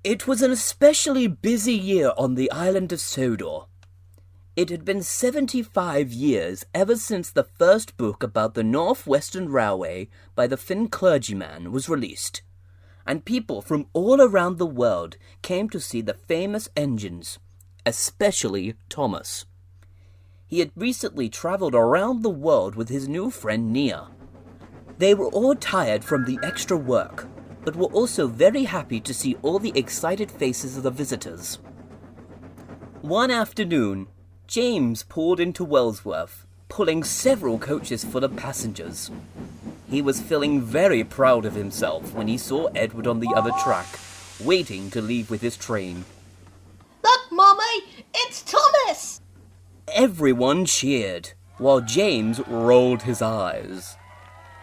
It was an especially busy year on the island of Sodor. It had been 75 years ever since the first book about the Northwestern Railway by the Finn clergyman was released, and people from all around the world came to see the famous engines, especially Thomas. He had recently travelled around the world with his new friend Nia. They were all tired from the extra work, but were also very happy to see all the excited faces of the visitors. One afternoon, James pulled into Wellsworth, pulling several coaches full of passengers. He was feeling very proud of himself when he saw Edward on the other track, waiting to leave with his train. Look, Mummy! It's Thomas! Everyone cheered, while James rolled his eyes.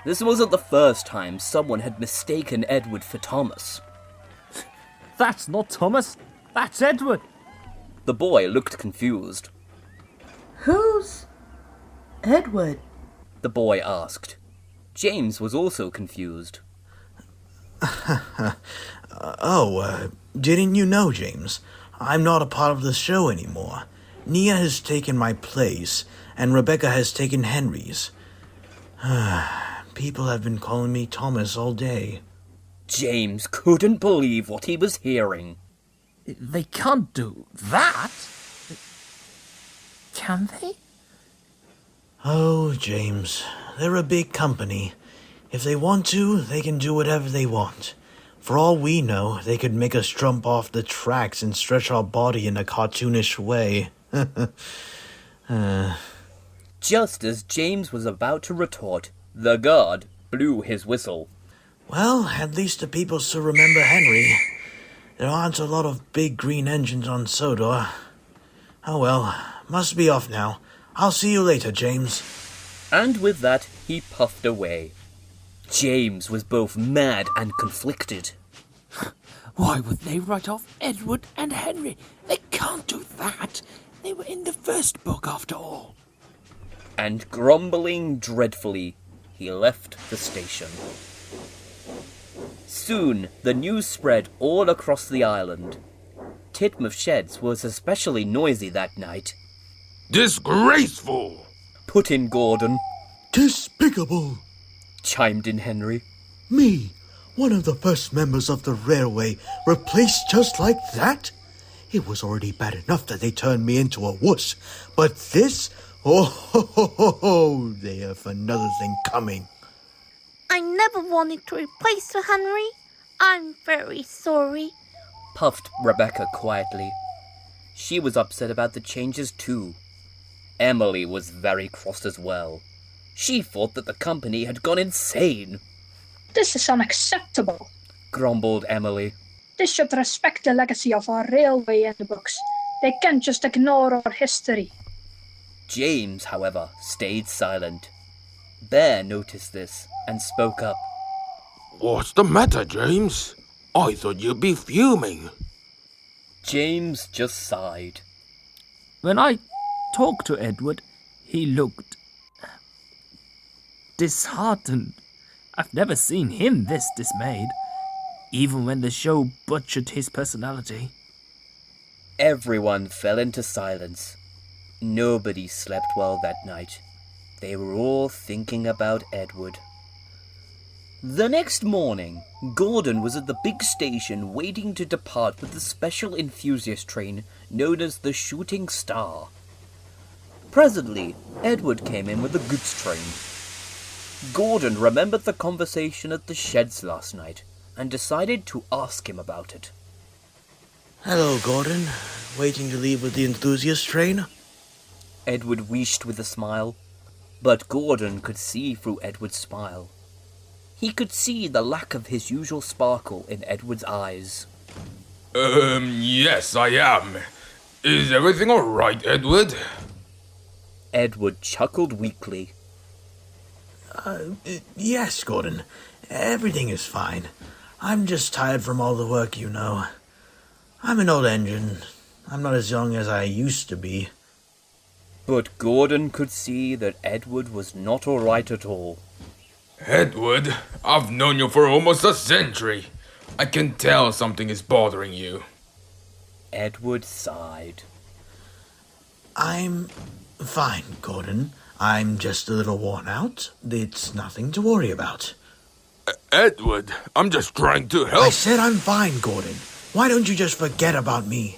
This wasn't the first time someone had mistaken Edward for Thomas. That's not Thomas, that's Edward. The boy looked confused. Who's Edward? The boy asked. James was also confused. Didn't you know, James? I'm not a part of the show anymore. Nia has taken my place, and Rebecca has taken Henry's. People have been calling me Thomas all day. James couldn't believe what he was hearing. They can't do that. Can they? Oh, James, they're a big company. If they want to, they can do whatever they want. For all we know, they could make us jump off the tracks and stretch our body in a cartoonish way. Just as James was about to retort, the guard blew his whistle. Well, at least the people still remember Henry. There aren't a lot of big green engines on Sodor. Oh well, must be off now. I'll see you later, James. And with that, he puffed away. James was both mad and conflicted. Why would they write off Edward and Henry? They can't do that. They were in the first book after all. And grumbling dreadfully, he left the station. Soon, the news spread all across the island. Titmouth Sheds was especially noisy that night. Disgraceful! Put in Gordon. Despicable! Chimed in Henry. Me, one of the first members of the railway, replaced just like that? It was already bad enough that they turned me into a wuss, but this? Oh, they have another thing coming. I never wanted to replace Sir Henry. I'm very sorry, Puffed Rebecca quietly. She was upset about the changes too. Emily was very cross as well. She thought that the company had gone insane. This is unacceptable, grumbled Emily. They should respect the legacy of our railway in the books. They can't just ignore our history. James, however, stayed silent. Bear noticed this and spoke up. What's the matter, James? I thought you'd be fuming. James just sighed. When I talked to Edward, he looked disheartened. I've never seen him this dismayed, even when the show butchered his personality. Everyone fell into silence. Nobody slept well that night. They were all thinking about Edward. The next morning, Gordon was at the big station waiting to depart with the special enthusiast train known as the Shooting Star. Presently, Edward came in with the goods train. Gordon remembered the conversation at the sheds last night and decided to ask him about it. Hello, Gordon. Waiting to leave with the enthusiast train? Edward wished with a smile, but Gordon could see through Edward's smile. He could see the lack of his usual sparkle in Edward's eyes. Yes, I am. Is everything all right, Edward? Edward chuckled weakly. Yes, Gordon. Everything is fine. I'm just tired from all the work, you know. I'm an old engine. I'm not as young as I used to be. But Gordon could see that Edward was not all right at all. Edward, I've known you for almost a century. I can tell something is bothering you. Edward sighed. I'm fine, Gordon. I'm just a little worn out. It's nothing to worry about. Edward, I'm just trying to help. I said I'm fine, Gordon. Why don't you just forget about me?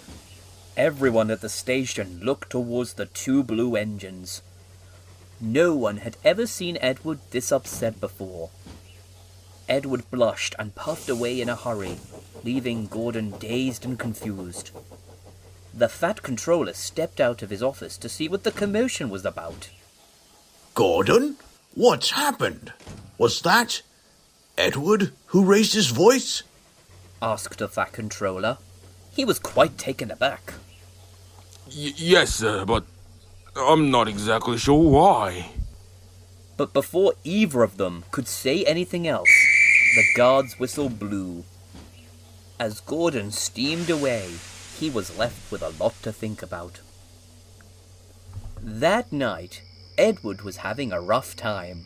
Everyone at the station looked towards the two blue engines. No one had ever seen Edward this upset before. Edward blushed and puffed away in a hurry, leaving Gordon dazed and confused. The fat controller stepped out of his office to see what the commotion was about. Gordon? What's happened? Was that Edward who raised his voice? Asked the fat controller. He was quite taken aback. Yes, sir, but I'm not exactly sure why. But before either of them could say anything else, the guard's whistle blew. As Gordon steamed away, he was left with a lot to think about. That night, Edward was having a rough time.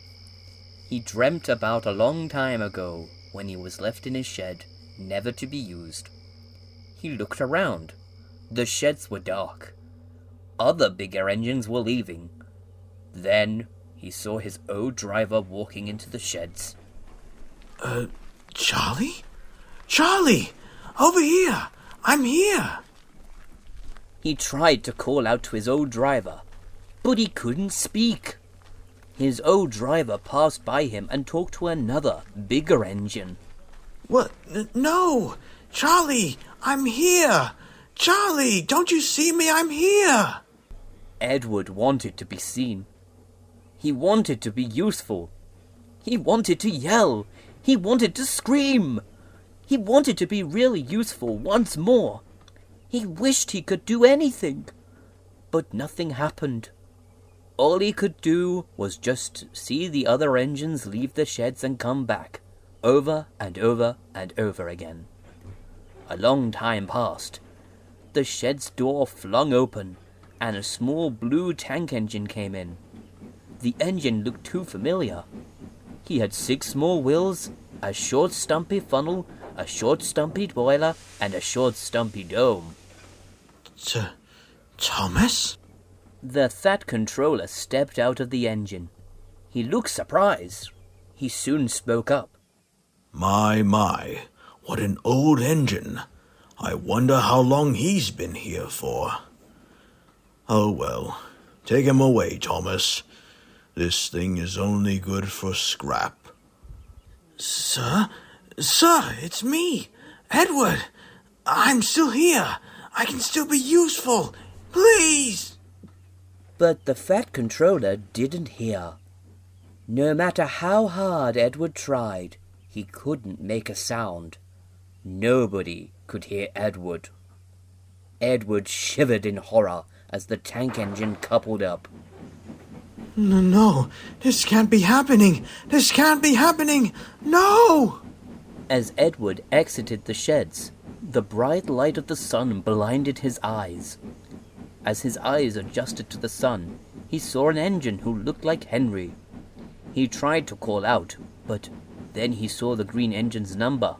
He dreamt about a long time ago when he was left in his shed, never to be used. He looked around. The sheds were dark. Other bigger engines were leaving. Then he saw his old driver walking into the sheds. Charlie? Charlie! Over here! I'm here! He tried to call out to his old driver, but he couldn't speak. His old driver passed by him and talked to another, bigger engine. What? No! Charlie! I'm here! Charlie! Don't you see me? I'm here! Edward wanted to be seen. He wanted to be useful. He wanted to yell. He wanted to scream. He wanted to be really useful once more. He wished he could do anything. But nothing happened. All he could do was just see the other engines leave the sheds and come back, over and over and over again. A long time passed. The shed's door flung open, and a small blue tank engine came in. The engine looked too familiar. He had 6 small wheels, a short stumpy funnel, a short stumpy boiler, and a short stumpy dome. Thomas? The fat controller stepped out of the engine. He looked surprised. He soon spoke up. My, what an old engine. I wonder how long he's been here for. Oh well, take him away, Thomas. This thing is only good for scrap. Sir, it's me, Edward. I'm still here. I can still be useful. Please! But the fat controller didn't hear. No matter how hard Edward tried, he couldn't make a sound. Nobody could hear Edward. Edward shivered in horror as the tank engine coupled up. No, this can't be happening. This can't be happening. No! As Edward exited the sheds, the bright light of the sun blinded his eyes. As his eyes adjusted to the sun, he saw an engine who looked like Henry. He tried to call out, but then he saw the green engine's number.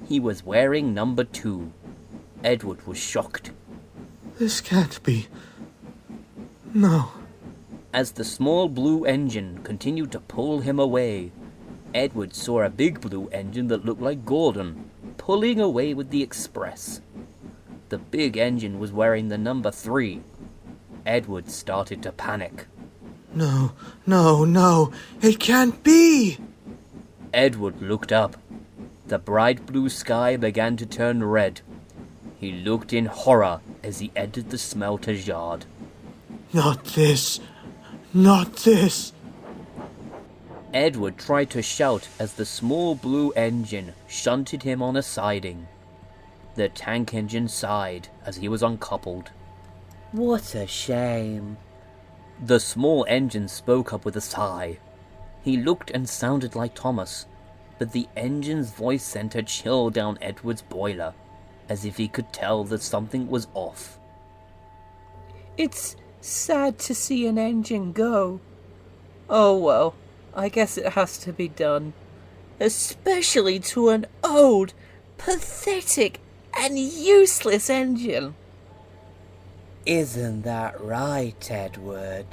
He was wearing number 2. Edward was shocked. This can't be. No. As the small blue engine continued to pull him away, Edward saw a big blue engine that looked like Gordon, pulling away with the express. The big engine was wearing the number 3. Edward started to panic. No, it can't be! Edward looked up. The bright blue sky began to turn red. He looked in horror as he entered the smelter's yard. Not this! Not this! Edward tried to shout as the small blue engine shunted him on a siding. The tank engine sighed as he was uncoupled. What a shame. The small engine spoke up with a sigh. He looked and sounded like Thomas, but the engine's voice sent a chill down Edward's boiler, as if he could tell that something was off. It's sad to see an engine go. Oh well, I guess it has to be done. Especially to an old, pathetic and useless engine. Isn't that right, Edward?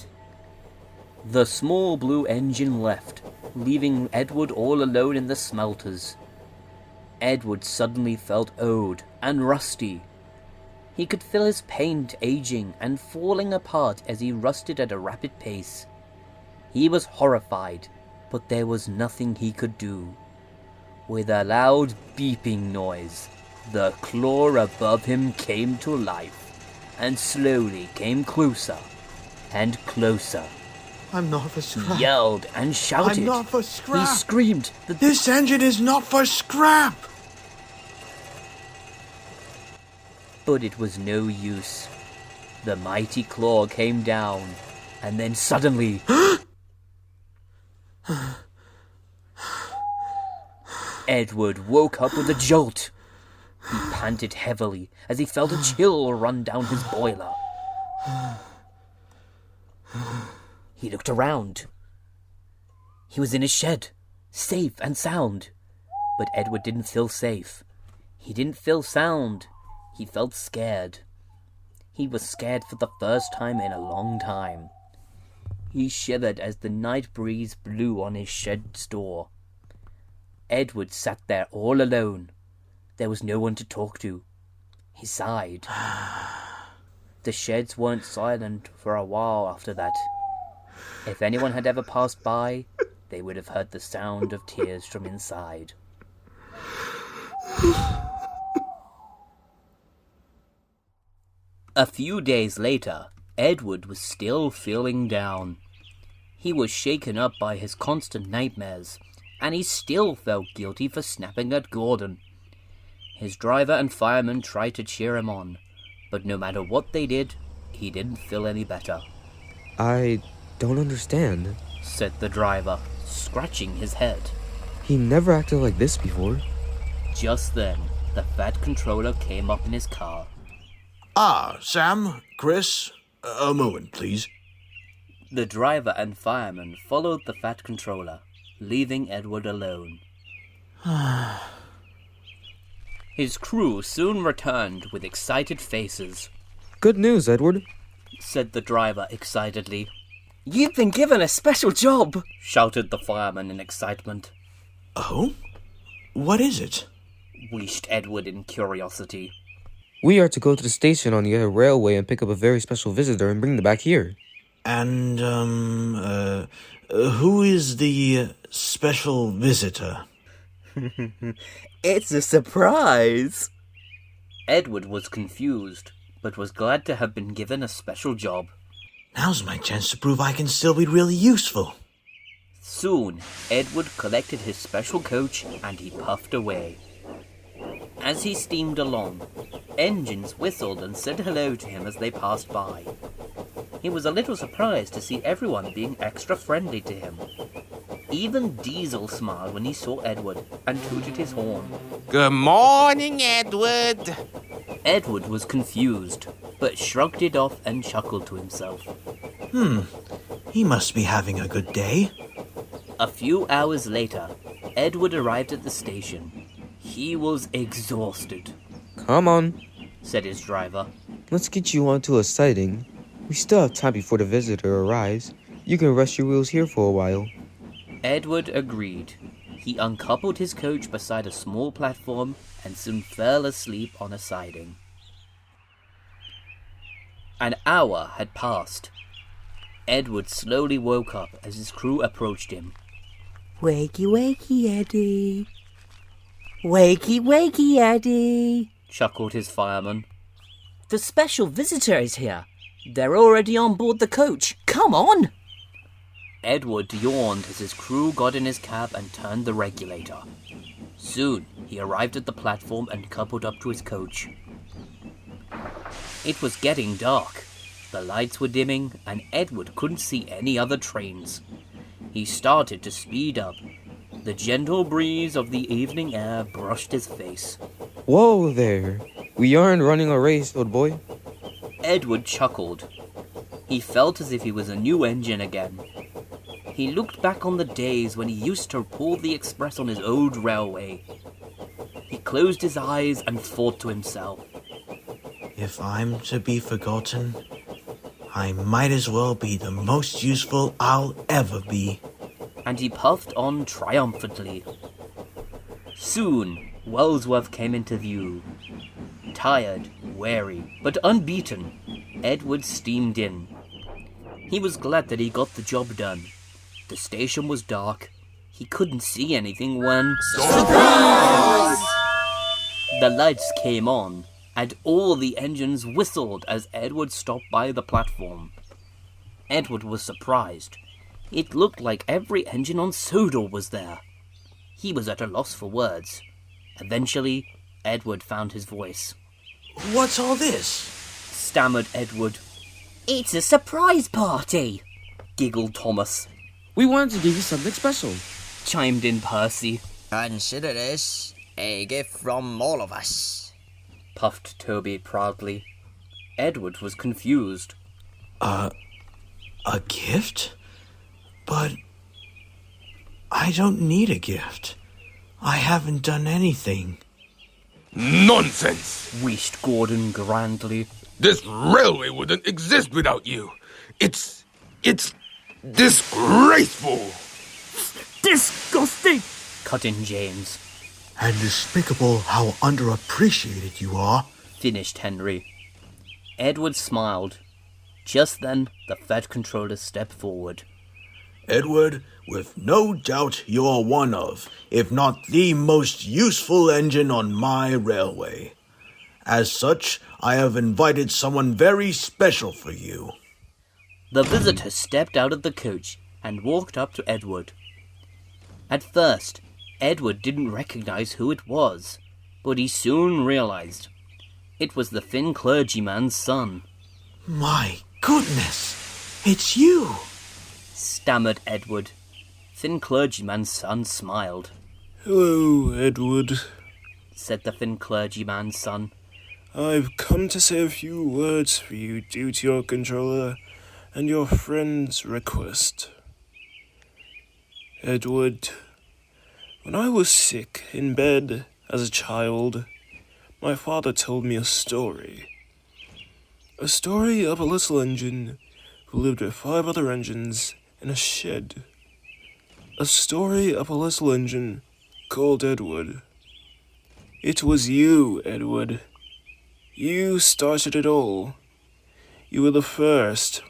The small blue engine left, leaving Edward all alone in the smelters. Edward suddenly felt old and rusty. He could feel his paint aging and falling apart as he rusted at a rapid pace. He was horrified, but there was nothing he could do. With a loud beeping noise, the claw above him came to life, and slowly came closer and closer. I'm not for scrap. He yelled and shouted. I'm not for scrap. He screamed that This engine is not for scrap. But it was no use. The mighty claw came down, and then suddenly... Edward woke up with a jolt. He panted heavily as he felt a chill run down his boiler. He looked around. He was in his shed, safe and sound. But Edward didn't feel safe. He didn't feel sound. He felt scared. He was scared for the first time in a long time. He shivered as the night breeze blew on his shed's door. Edward sat there all alone. There was no one to talk to. He sighed. The sheds weren't silent for a while after that. If anyone had ever passed by, they would have heard the sound of tears from inside. A few days later, Edward was still feeling down. He was shaken up by his constant nightmares, and he still felt guilty for snapping at Gordon. His driver and fireman tried to cheer him on, but no matter what they did, he didn't feel any better. I don't understand, said the driver, scratching his head. He never acted like this before. Just then, the Fat Controller came up in his car. Ah, Sam, Chris, a moment, please. The driver and fireman followed the Fat Controller, leaving Edward alone. His crew soon returned with excited faces. Good news, Edward, said the driver excitedly. You've been given a special job, shouted the fireman in excitement. Oh? What is it? Wheezed Edward in curiosity. We are to go to the station on the other railway and pick up a very special visitor and bring them back here. And, who is the special visitor? It's a surprise. Edward was confused, but was glad to have been given a special job. Now's my chance to prove I can still be really useful. Soon, Edward collected his special coach and he puffed away. As he steamed along, engines whistled and said hello to him as they passed by. He was a little surprised to see everyone being extra friendly to him. Even Diesel smiled when he saw Edward and tooted his horn. Good morning, Edward. Edward was confused, but shrugged it off and chuckled to himself. He must be having a good day. A few hours later, Edward arrived at the station. He was exhausted. Come on, said his driver. Let's get you onto a siding. We still have time before the visitor arrives. You can rest your wheels here for a while. Edward agreed. He uncoupled his coach beside a small platform and soon fell asleep on a siding. An hour had passed. Edward slowly woke up as his crew approached him. Wakey, wakey, Eddie. Wakey, wakey, Eddie, chuckled his fireman. The special visitor is here. They're already on board the coach. Come on! Edward yawned as his crew got in his cab and turned the regulator. Soon, he arrived at the platform and coupled up to his coach. It was getting dark. The lights were dimming, and Edward couldn't see any other trains. He started to speed up. The gentle breeze of the evening air brushed his face. Whoa there! We aren't running a race, old boy. Edward chuckled. He felt as if he was a new engine again. He looked back on the days when he used to pull the express on his old railway. He closed his eyes and thought to himself, If I'm to be forgotten, I might as well be the most useful I'll ever be. and he puffed on triumphantly. Soon, Wellsworth came into view. Tired, wary, but unbeaten, Edward steamed in. He was glad that he got the job done. The station was dark. He couldn't see anything when... Surprise! The lights came on, and all the engines whistled as Edward stopped by the platform. Edward was surprised. It looked like every engine on Sodor was there. He was at a loss for words. Eventually, Edward found his voice. What's all this? Stammered Edward. It's a surprise party, giggled Thomas. We wanted to give you something special. Chimed in Percy. Consider this a gift from all of us. Puffed Toby proudly. Edward was confused. A gift? But I don't need a gift. I haven't done anything. Nonsense! Wheezed Gordon grandly. This railway wouldn't exist without you. It's disgraceful. Disgusting! Cut in James. And despicable how underappreciated you are. Finished Henry. Edward smiled. Just then, the Fed controller stepped forward. Edward, with no doubt you're one of, if not the most useful engine on my railway. As such, I have invited someone very special for you. The visitor stepped out of the coach and walked up to Edward. At first, Edward didn't recognize who it was, but he soon realized. It was the Finn clergyman's son. My goodness, it's you! Stammered Edward. Finn clergyman's son smiled. Hello, Edward, said the Finn clergyman's son. I've come to say a few words for you due to your controller and your friend's request. Edward, when I was sick in bed as a child, my father told me a story. A story of a little engine who lived with 5 other engines in a shed. A story of a little engine called Edward. It was you, Edward. You started it all. You were the first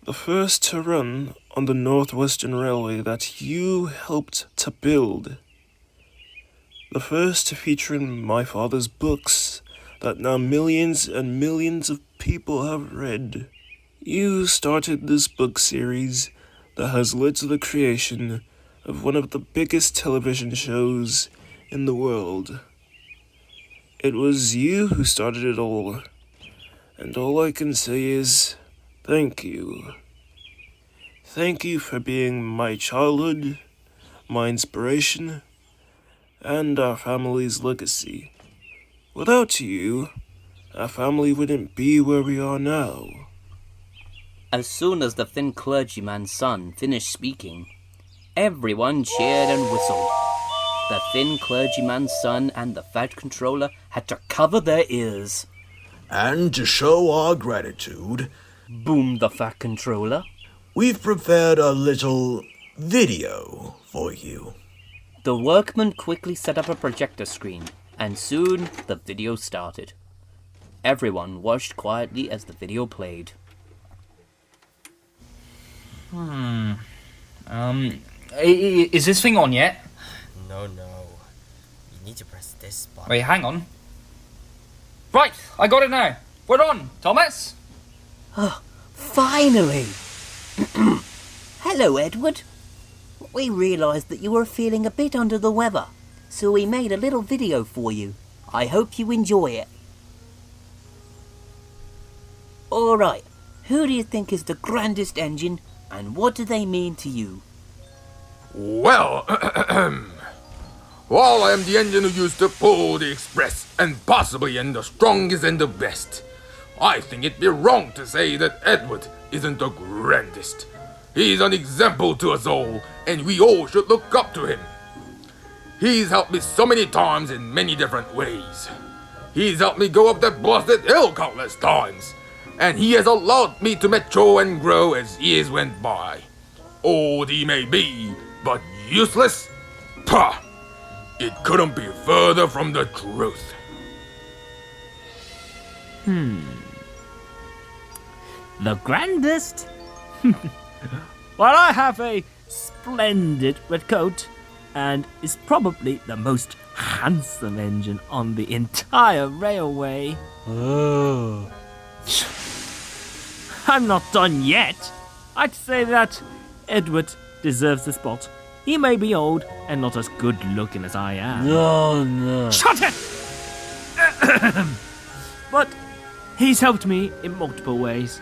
to run on the Northwestern Railway that you helped to build. The first to feature in my father's books that now millions and millions of people have read. You started this book series that has led to the creation of one of the biggest television shows in the world. It was you who started it all, and all I can say is thank you. Thank you for being my childhood, my inspiration, and our family's legacy. Without you, our family wouldn't be where we are now. As soon as the Finn clergyman's son finished speaking, everyone cheered and whistled. The Finn clergyman's son and the Fat controller had to cover their ears. And to show our gratitude, boomed the Fat controller, we've prepared a little video for you. The workman quickly set up a projector screen, and soon the video started. Everyone watched quietly as the video played. Is this thing on yet? No. You need to press this button. Wait, hang on. Right, I got it now. We're on, Thomas. Oh, finally! Hello, Edward. We realised that you were feeling a bit under the weather, so we made a little video for you. I hope you enjoy it. Alright, who do you think is the grandest engine, and what do they mean to you? Well, while I am the engine who used to pull the express and possibly am the strongest and the best, I think it'd be wrong to say that Edward isn't the grandest. He's an example to us all, and we all should look up to him. He's helped me so many times in many different ways. He's helped me go up that blasted hill countless times. And he has allowed me to mature and grow as years went by. Old he may be, but useless? Pah! It couldn't be further from the truth. The grandest? Well, I have a splendid red coat, and is probably the most handsome engine on the entire railway. Oh. I'm not done yet. I'd say that Edward deserves the spot. He may be old and not as good looking as I am. No. Shut it! But he's helped me in multiple ways.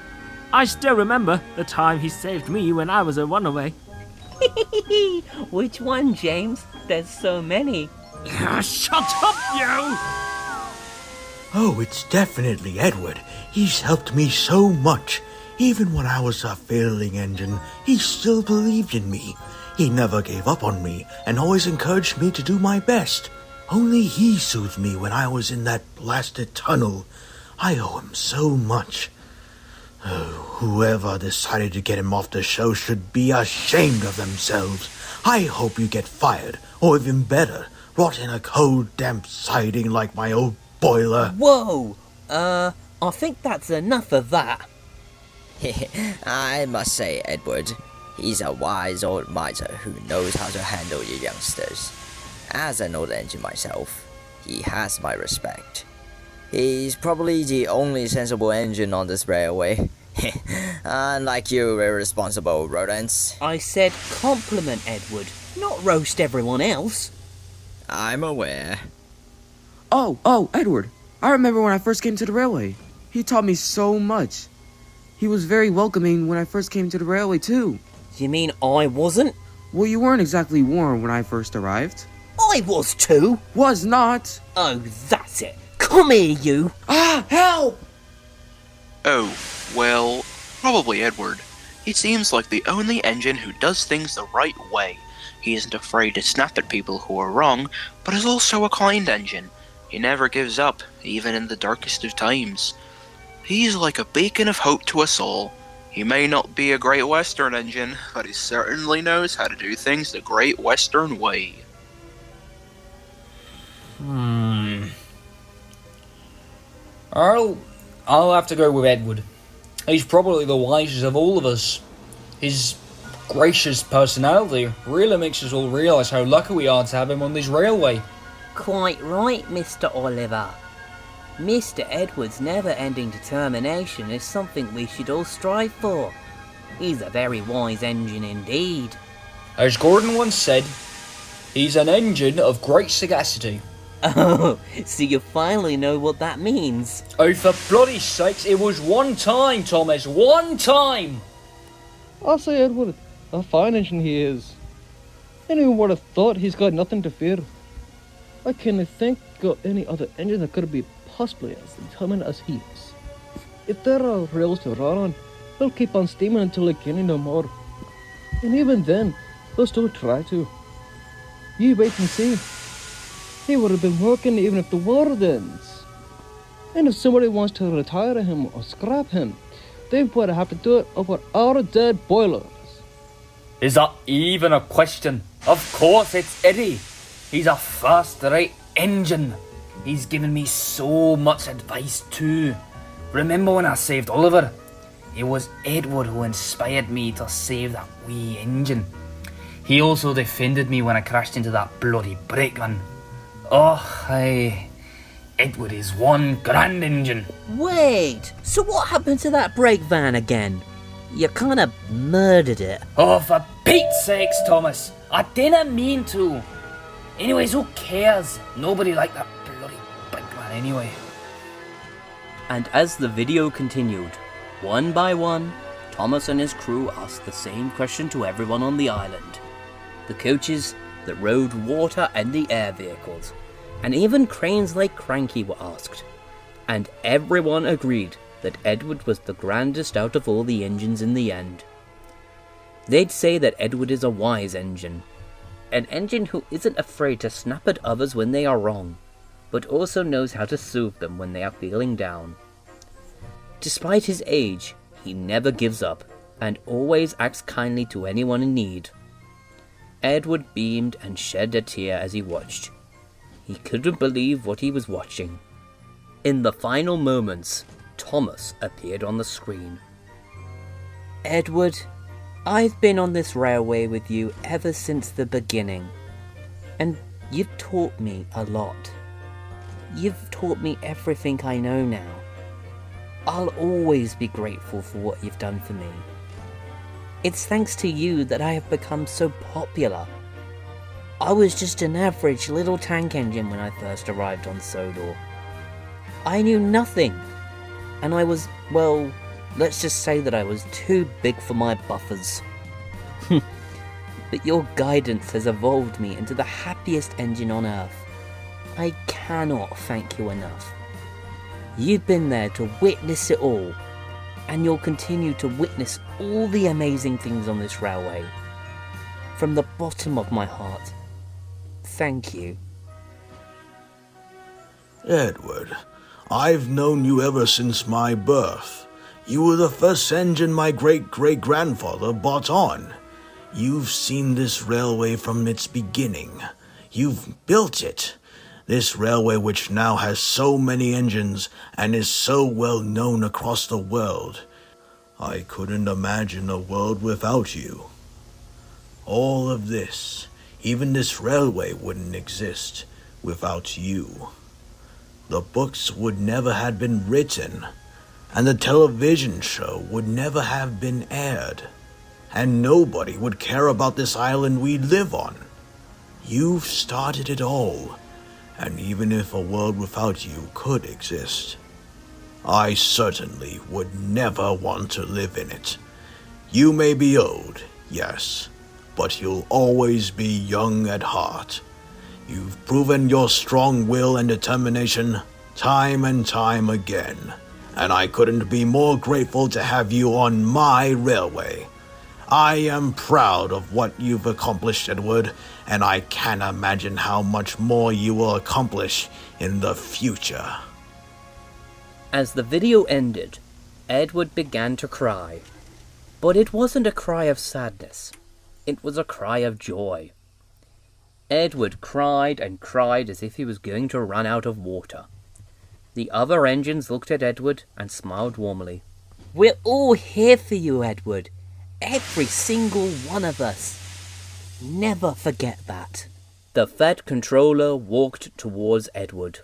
I still remember the time he saved me when I was a runaway. Which one, James? There's so many. Shut up, you! Oh, it's definitely Edward. He's helped me so much. Even when I was a failing engine, he still believed in me. He never gave up on me and always encouraged me to do my best. Only he soothed me when I was in that blasted tunnel. I owe him so much. Oh, whoever decided to get him off the show should be ashamed of themselves. I hope you get fired, or even better, rot in a cold, damp siding like my old boiler. Whoa! I think that's enough of that. I must say, Edward, he's a wise old miser who knows how to handle you youngsters. As an old engine myself, he has my respect. He's probably the only sensible engine on this railway. Unlike you irresponsible rodents. I said compliment Edward, not roast everyone else. I'm aware. Oh, Edward. I remember when I first came to the railway. He taught me so much. He was very welcoming when I first came to the railway, too. You mean I wasn't? Well, you weren't exactly warm when I first arrived. I was too. Was not. Oh, that's it. Come here, you. Ah, help! Oh, well, probably Edward. He seems like the only engine who does things the right way. He isn't afraid to snap at people who are wrong, but is also a kind engine. He never gives up, even in the darkest of times. He's like a beacon of hope to us all. He may not be a Great Western engine, but he certainly knows how to do things the Great Western way. I'll have to go with Edward. He's probably the wisest of all of us. His gracious personality really makes us all realise how lucky we are to have him on this railway. Quite right, Mr. Oliver. Mr. Edward's never-ending determination is something we should all strive for. He's a very wise engine indeed. As Gordon once said, he's an engine of great sagacity. Oh, so you finally know what that means. Oh, for bloody sakes, it was one time, Thomas, one time! I'll say Edward, a fine engine he is. Anyone would have thought he's got nothing to fear. I can't think of any other engine that could be possibly as determined as he is. If there are rails to run on, he'll keep on steaming until he can no more. And even then, he'll still try to. You wait and see. He would have been working even if the world ends. And if somebody wants to retire him or scrap him, they would have to do it over our dead boilers. Is that even a question? Of course it's Eddie. He's a first-rate engine. He's given me so much advice too. Remember when I saved Oliver? It was Edward who inspired me to save that wee engine. He also defended me when I crashed into that bloody brake van. Oh, Edward is one grand engine. Wait, so what happened to that brake van again? You kind of murdered it. Oh, for Pete's sakes, Thomas. I didn't mean to. Anyways, who cares? Nobody liked that bloody brake van anyway. And as the video continued, one by one, Thomas and his crew asked the same question to everyone on the island. The coaches that rode water and the air vehicles, and even cranes like Cranky were asked. And everyone agreed that Edward was the grandest out of all the engines in the end. They'd say that Edward is a wise engine. an engine who isn't afraid to snap at others when they are wrong, but also knows how to soothe them when they are feeling down. Despite his age, he never gives up, and always acts kindly to anyone in need. Edward beamed and shed a tear as he watched. He couldn't believe what he was watching. In the final moments, Thomas appeared on the screen. Edward, I've been on this railway with you ever since the beginning, and you've taught me a lot. You've taught me everything I know now. I'll always be grateful for what you've done for me. It's thanks to you that I have become so popular. I was just an average little tank engine when I first arrived on Sodor. I knew nothing, and I was, well, let's just say that I was too big for my buffers. But your guidance has evolved me into the happiest engine on Earth. I cannot thank you enough. You've been there to witness it all, and you'll continue to witness all the amazing things on this railway. From the bottom of my heart, thank you. Edward, I've known you ever since my birth. You were the first engine my great-great-grandfather bought on. You've seen this railway from its beginning. You've built it. This railway which now has so many engines and is so well known across the world. I couldn't imagine a world without you. All of this, even this railway wouldn't exist without you. The books would never have been written, and the television show would never have been aired, and nobody would care about this island we live on. You've started it all, and even if a world without you could exist, I certainly would never want to live in it. You may be old, yes, but you'll always be young at heart. You've proven your strong will and determination time and time again, and I couldn't be more grateful to have you on my railway. I am proud of what you've accomplished, Edward, and I can't imagine how much more you will accomplish in the future. As the video ended, Edward began to cry. But it wasn't a cry of sadness. It was a cry of joy. Edward cried and cried as if he was going to run out of water. The other engines looked at Edward and smiled warmly. We're all here for you, Edward. Every single one of us. Never forget that. The fat controller walked towards Edward.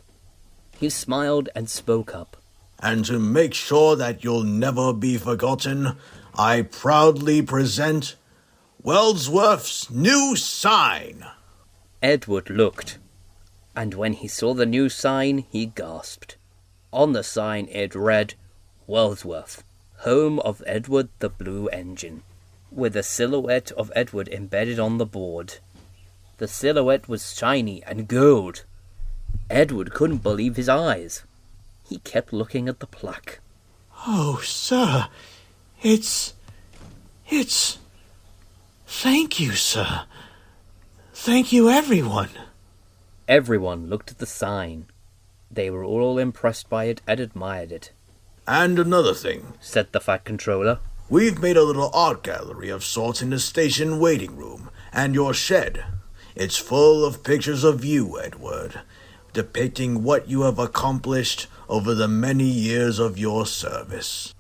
He smiled and spoke up. And to make sure that you'll never be forgotten, I proudly present Wellsworth's new sign. Edward looked, and when he saw the new sign, he gasped. On the sign it read, Wellsworth, home of Edward the Blue Engine, with a silhouette of Edward embedded on the board. The silhouette was shiny and gold. Edward couldn't believe his eyes. He kept looking at the plaque. Oh, sir, it's... Thank you, sir. Thank you, everyone. Everyone looked at the sign. They were all impressed by it and admired it. And another thing, said the fat controller. We've made a little art gallery of sorts in the station waiting room and your shed. It's full of pictures of you, Edward, depicting what you have accomplished over the many years of your service.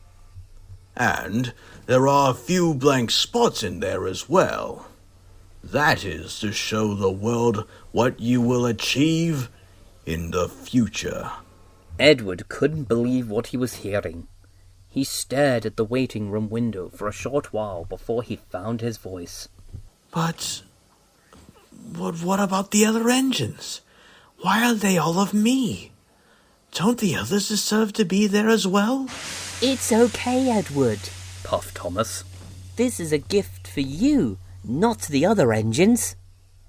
And there are a few blank spots in there as well. That is to show the world what you will achieve in the future. Edward couldn't believe what he was hearing. He stared at the waiting room window for a short while before he found his voice. But what about the other engines? Why are they all of me? Don't the others deserve to be there as well? It's okay, Edward, puffed Thomas. This is a gift for you, not the other engines.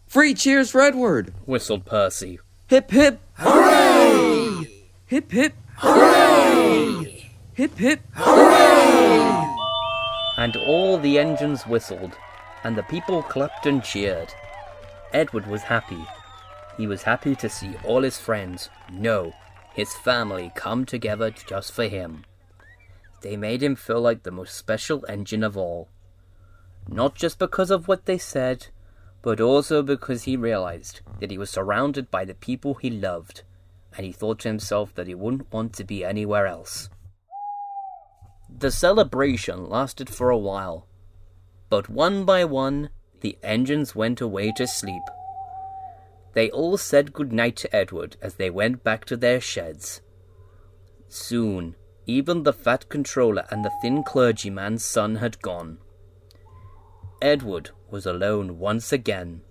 Free cheers for Edward, whistled Percy. Hip hip! Hooray! Hip hip! Hooray! Hip hip! Hooray! And all the engines whistled, and the people clapped and cheered. Edward was happy. He was happy to see all his friends, no, his family, come together just for him. They made him feel like the most special engine of all. Not just because of what they said, but also because he realized that he was surrounded by the people he loved, and he thought to himself that he wouldn't want to be anywhere else. The celebration lasted for a while, but one by one, the engines went away to sleep. They all said goodnight to Edward as they went back to their sheds. Soon, even the fat controller and the thin clergyman's son had gone. Edward was alone once again,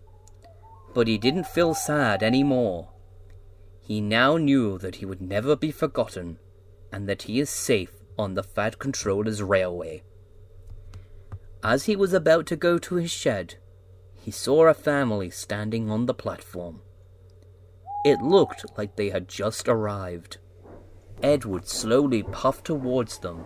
but he didn't feel sad anymore. He now knew that he would never be forgotten, and that he is safe on the fat controller's railway. As he was about to go to his shed, he saw a family standing on the platform. It looked like they had just arrived. Edward slowly puffed towards them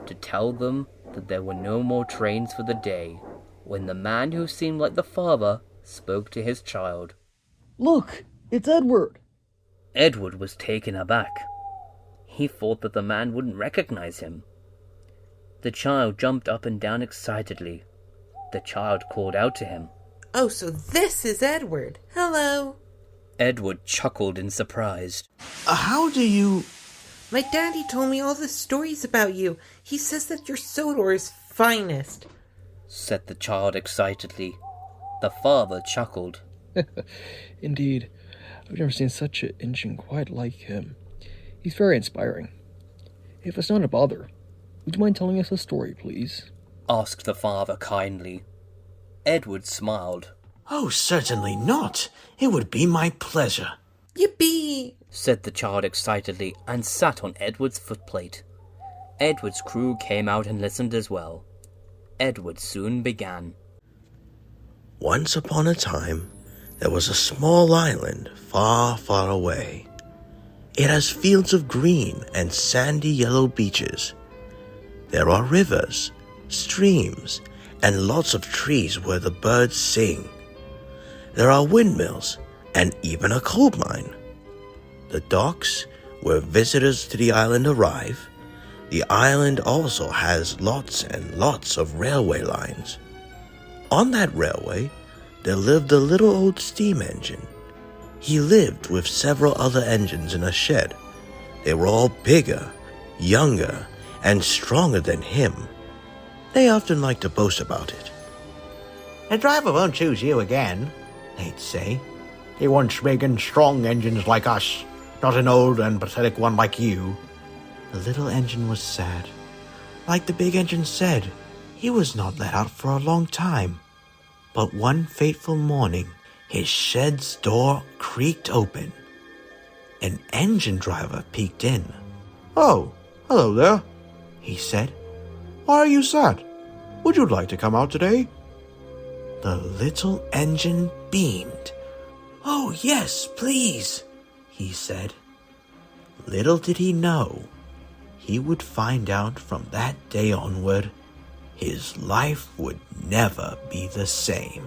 to tell them that there were no more trains for the day, when the man who seemed like the father spoke to his child. Look, it's Edward. Edward was taken aback. He thought that the man wouldn't recognize him. The child jumped up and down excitedly. The child called out to him. Oh, so this is Edward. Hello. Edward chuckled in surprise. How do you... My daddy told me all the stories about you. He says that your Sodor is finest, said the child excitedly. The father chuckled. Indeed, I've never seen such an engine quite like him. He's very inspiring. If it's not a bother, would you mind telling us a story, please? Asked the father kindly. Edward smiled. Oh, certainly not. It would be my pleasure. Yippee! Said the child excitedly and sat on Edward's footplate. Edward's crew came out and listened as well. Edward soon began. Once upon a time, there was a small island far, far away. It has fields of green and sandy yellow beaches. There are rivers, streams, and lots of trees where the birds sing. There are windmills and even a coal mine. The docks where visitors to the island arrive. The island also has lots and lots of railway lines. On that railway, there lived a little old steam engine. He lived with several other engines in a shed. They were all bigger, younger, and stronger than him. They often liked to boast about it. The driver won't choose you again, they'd say. He wants big and strong engines like us, not an old and pathetic one like you. The little engine was sad. Like the big engine said, he was not let out for a long time. But one fateful morning, his shed's door creaked open. An engine driver peeked in. Oh, hello there, he said. Why are you sad? Would you like to come out today? The little engine beamed. Oh, yes, please, he said. Little did he know, he would find out from that day onward, his life would never be the same.